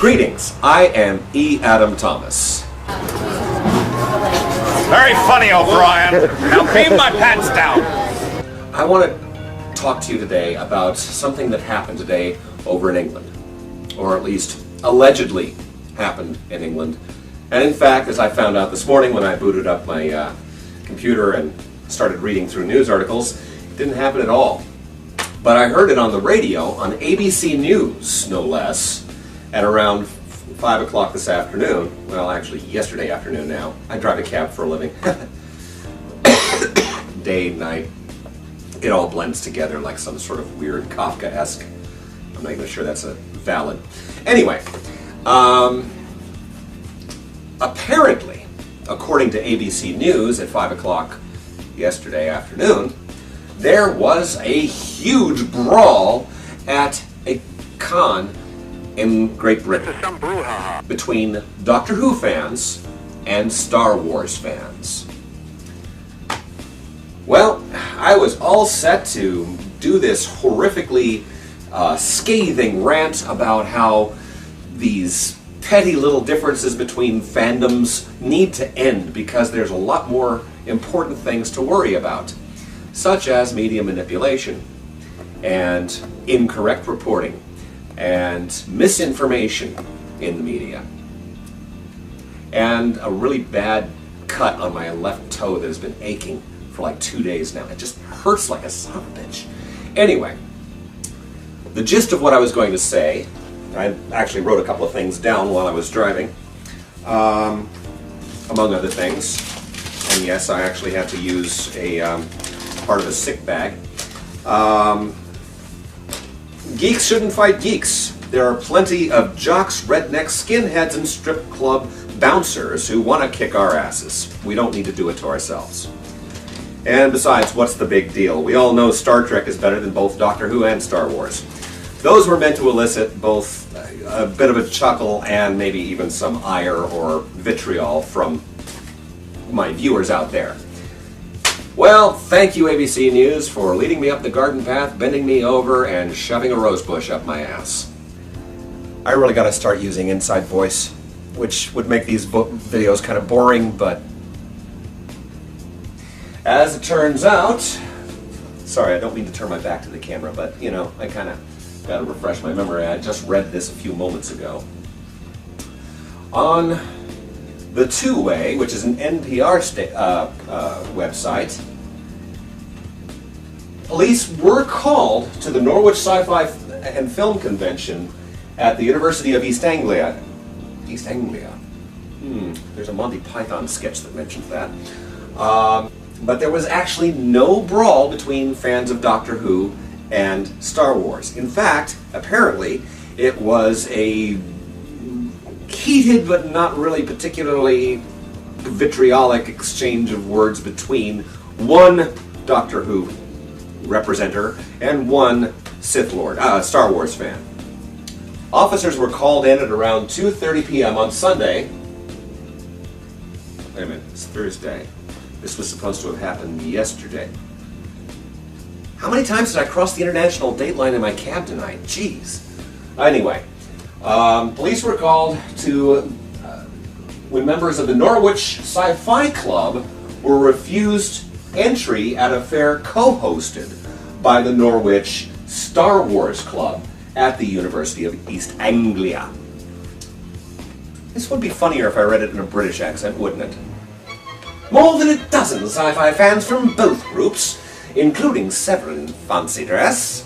Greetings, I am E. Adam Thomas. Very funny, O'Brien. Now beam my pants down. I want to talk to you today about something that happened today over in England, or at least allegedly happened in England. And in fact, as I found out this morning when I booted up my computer and started reading through news articles, it didn't happen at all. But I heard it on the radio, on ABC News, no less, at around 5 o'clock this afternoon. Well, actually, yesterday afternoon now. I drive a cab for a living. Day, night, it all blends together like some sort of weird Kafka-esque. I'm not even sure that's a valid. Anyway, apparently, according to ABC News at 5 o'clock yesterday afternoon, there was a huge brawl at a con in Great Britain between Doctor Who fans and Star Wars fans. Well, I was all set to do this horrifically scathing rant about how these petty little differences between fandoms need to end because there's a lot more important things to worry about, such as media manipulation and incorrect reporting and misinformation in the media, and a really bad cut on my left toe that has been aching for like 2 days now. It just hurts like a son of a bitch. Anyway, the gist of what I was going to say, I actually wrote a couple of things down while I was driving, among other things. And yes, I actually had to use a part of a sick bag. Geeks shouldn't fight geeks. There are plenty of jocks, rednecks, skinheads, and strip club bouncers who want to kick our asses. We don't need to do it to ourselves. And besides, what's the big deal? We all know Star Trek is better than both Doctor Who and Star Wars. Those were meant to elicit both a bit of a chuckle and maybe even some ire or vitriol from my viewers out there. Well, thank you ABC News for leading me up the garden path, bending me over, and shoving a rose bush up my ass. I really gotta start using inside voice, which would make these videos kind of boring, but as it turns out, sorry, I don't mean to turn my back to the camera, but you know, I kind of gotta refresh my memory. I just read this a few moments ago. On the Two-Way, which is an NPR website, police were called to the Norwich Sci-Fi and Film Convention at the University of East Anglia. East Anglia. There's a Monty Python sketch that mentions that. But there was actually no brawl between fans of Doctor Who and Star Wars. In fact, apparently, it was a heated but not really particularly vitriolic exchange of words between one Doctor Who representative and one Sith Lord, Star Wars fan. Officers were called in at around 2:30 p.m. on Sunday. Wait a minute, it's Thursday. This was supposed to have happened yesterday. How many times did I cross the international date line in my cab tonight? Jeez. Anyway, police were called to when members of the Norwich Sci-Fi Club were refused entry at a fair co-hosted by the Norwich Star Wars Club at the University of East Anglia. This would be funnier if I read it in a British accent, wouldn't it? More than a dozen sci-fi fans from both groups, including several in fancy dress,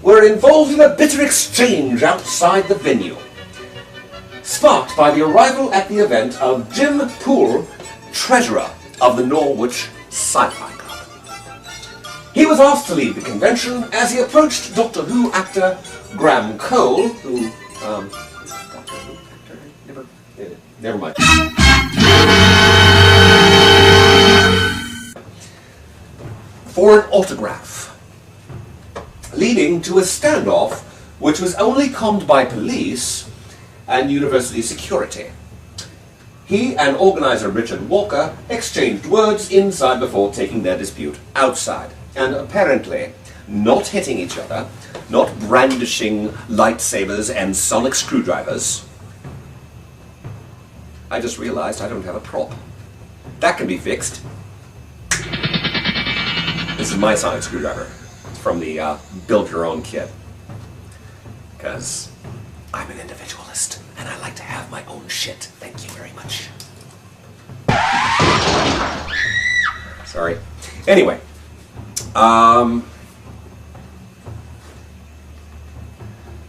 were involved in a bitter exchange outside the venue, sparked by the arrival at the event of Jim Poole, treasurer of the Norwich Sci-Fi Club. He was asked to lead the convention as he approached Doctor Who actor Graham Cole, who, is Doctor Who actor? Never mind. For an autograph, leading to a standoff which was only calmed by police and university security. He and organizer Richard Walker exchanged words inside before taking their dispute outside, and apparently not hitting each other, not brandishing lightsabers and sonic screwdrivers, I just realized I don't have a prop. That can be fixed. This is my sonic screwdriver. It's from the build-your-own kit. Because I'm an individualist, and I like to have my own shit. Thank you very much. Sorry. Anyway. A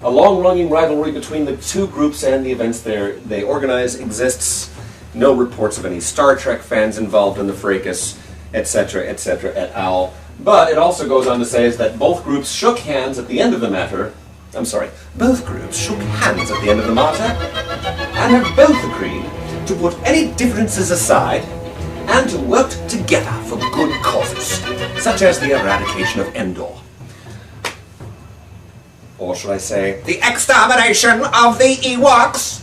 long-running rivalry between the two groups and the events they organize exists. No reports of any Star Trek fans involved in the fracas, etc., et al. But it also goes on to say is that both groups shook hands at the end of the matter. I'm sorry, both groups shook hands at the end of the matter and have both agreed to put any differences aside and to work together for good causes, such as the eradication of Endor. Or should I say, the extermination of the Ewoks?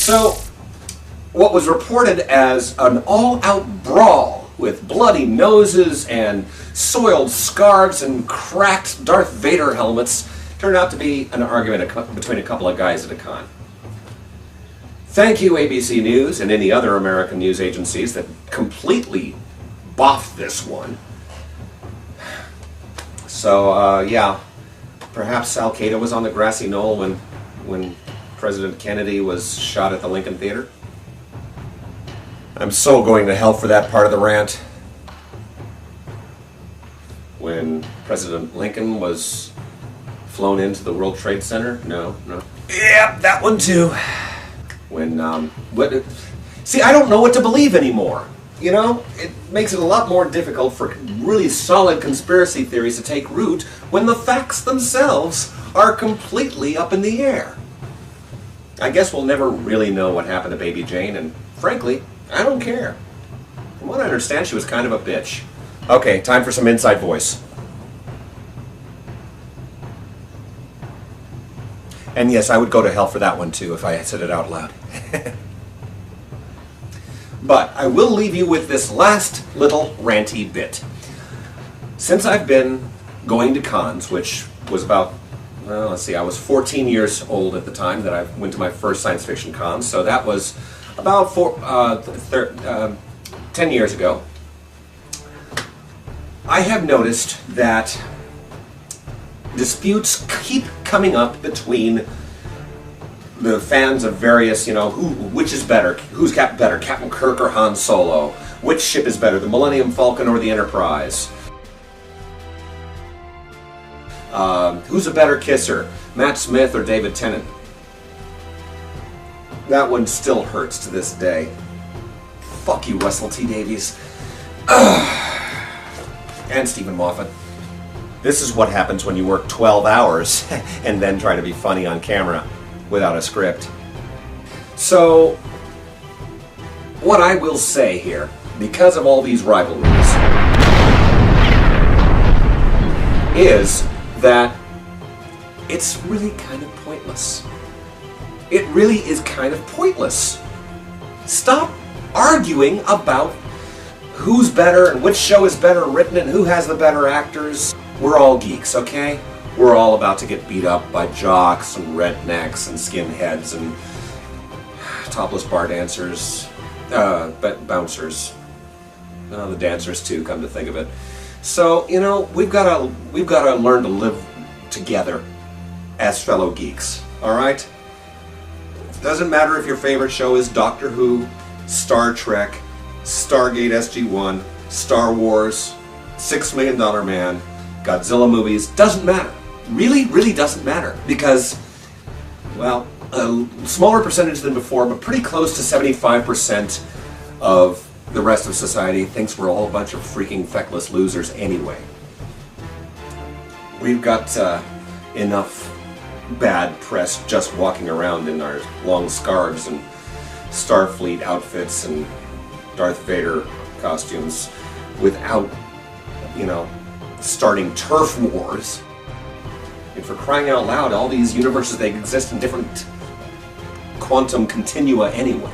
So, what was reported as an all-out brawl with bloody noses and soiled scarves and cracked Darth Vader helmets turned out to be an argument between a couple of guys at a con. Thank you, ABC News and any other American news agencies that completely boffed this one. So, yeah, perhaps Al Qaeda was on the grassy knoll when President Kennedy was shot at the Lincoln Theater. I'm so going to hell for that part of the rant. When President Lincoln was flown into the World Trade Center? No. Yep, that one too. When, see, I don't know what to believe anymore. You know, it makes it a lot more difficult for really solid conspiracy theories to take root when the facts themselves are completely up in the air. I guess we'll never really know what happened to Baby Jane, and frankly, I don't care. From what I understand, she was kind of a bitch. Okay, time for some inside voice. And yes, I would go to hell for that one too if I said it out loud. But I will leave you with this last little ranty bit. Since I've been going to cons, which was about, well, let's see, I was 14 years old at the time that I went to my first science fiction con, so that was about 10 years ago. I have noticed that disputes keep coming up between the fans of various, which is better? Who's better, Captain Kirk or Han Solo? Which ship is better, the Millennium Falcon or the Enterprise? Who's a better kisser, Matt Smith or David Tennant? That one still hurts to this day. Fuck you, Russell T. Davies. And Stephen Moffat. This is what happens when you work 12 hours and then try to be funny on camera without a script. So, what I will say here, because of all these rivalries, is that it's really kind of pointless. It really is kind of pointless. Stop arguing about who's better and which show is better written and who has the better actors. We're all geeks, okay? We're all about to get beat up by jocks and rednecks and skinheads and topless bar dancers, bouncers. The dancers too, come to think of it. So, we've got to learn to live together as fellow geeks, all right? It doesn't matter if your favorite show is Doctor Who, Star Trek, Stargate SG-1, Star Wars, $6 Million Man, Godzilla movies, doesn't matter. Really, really doesn't matter. Because, well, a smaller percentage than before, but pretty close to 75% of the rest of society thinks we're all a bunch of freaking feckless losers anyway. We've got enough bad press just walking around in our long scarves and Starfleet outfits and Darth Vader costumes without, starting turf wars. And for crying out loud, all these universes, they exist in different quantum continua anyway.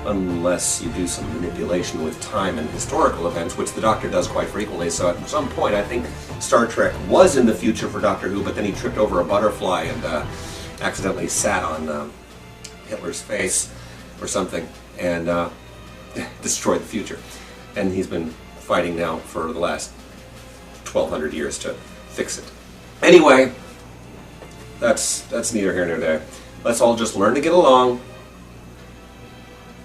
Unless you do some manipulation with time and historical events, which the Doctor does quite frequently. So at some point, I think Star Trek was in the future for Doctor Who, but then he tripped over a butterfly accidentally sat on Hitler's face or something and destroyed the future. And he's been fighting now for the last 1,200 years to fix it. Anyway, that's neither here nor there. Let's all just learn to get along,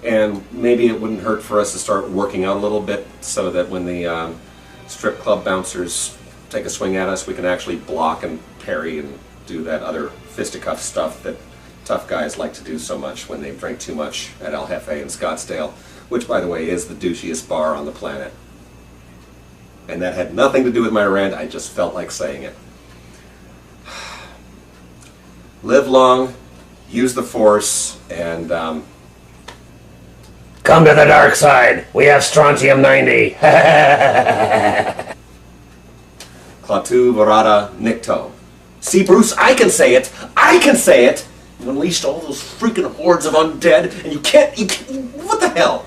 and maybe it wouldn't hurt for us to start working out a little bit so that when the strip club bouncers take a swing at us, we can actually block and parry and do that other fisticuff stuff that tough guys like to do so much when they drink too much at El Jefe in Scottsdale, which, by the way, is the douchiest bar on the planet. And that had nothing to do with my rant, I just felt like saying it. Live long, use the Force, and come to the dark side. We have strontium-90. Klaatu Varada Nikto. See, Bruce, I can say it! I can say it! You unleashed all those freaking hordes of undead, and you can't, what the hell?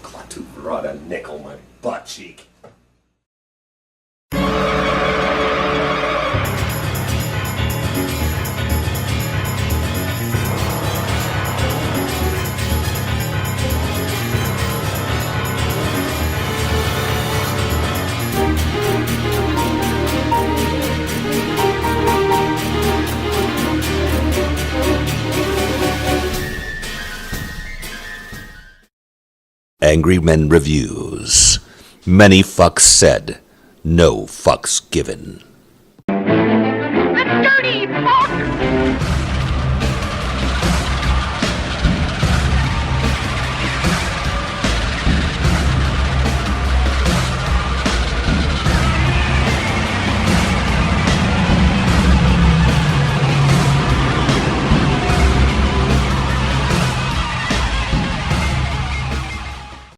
Klaatu Varada Nickel, my butt cheek. Angry Men Reviews. Many fucks said, no fucks given.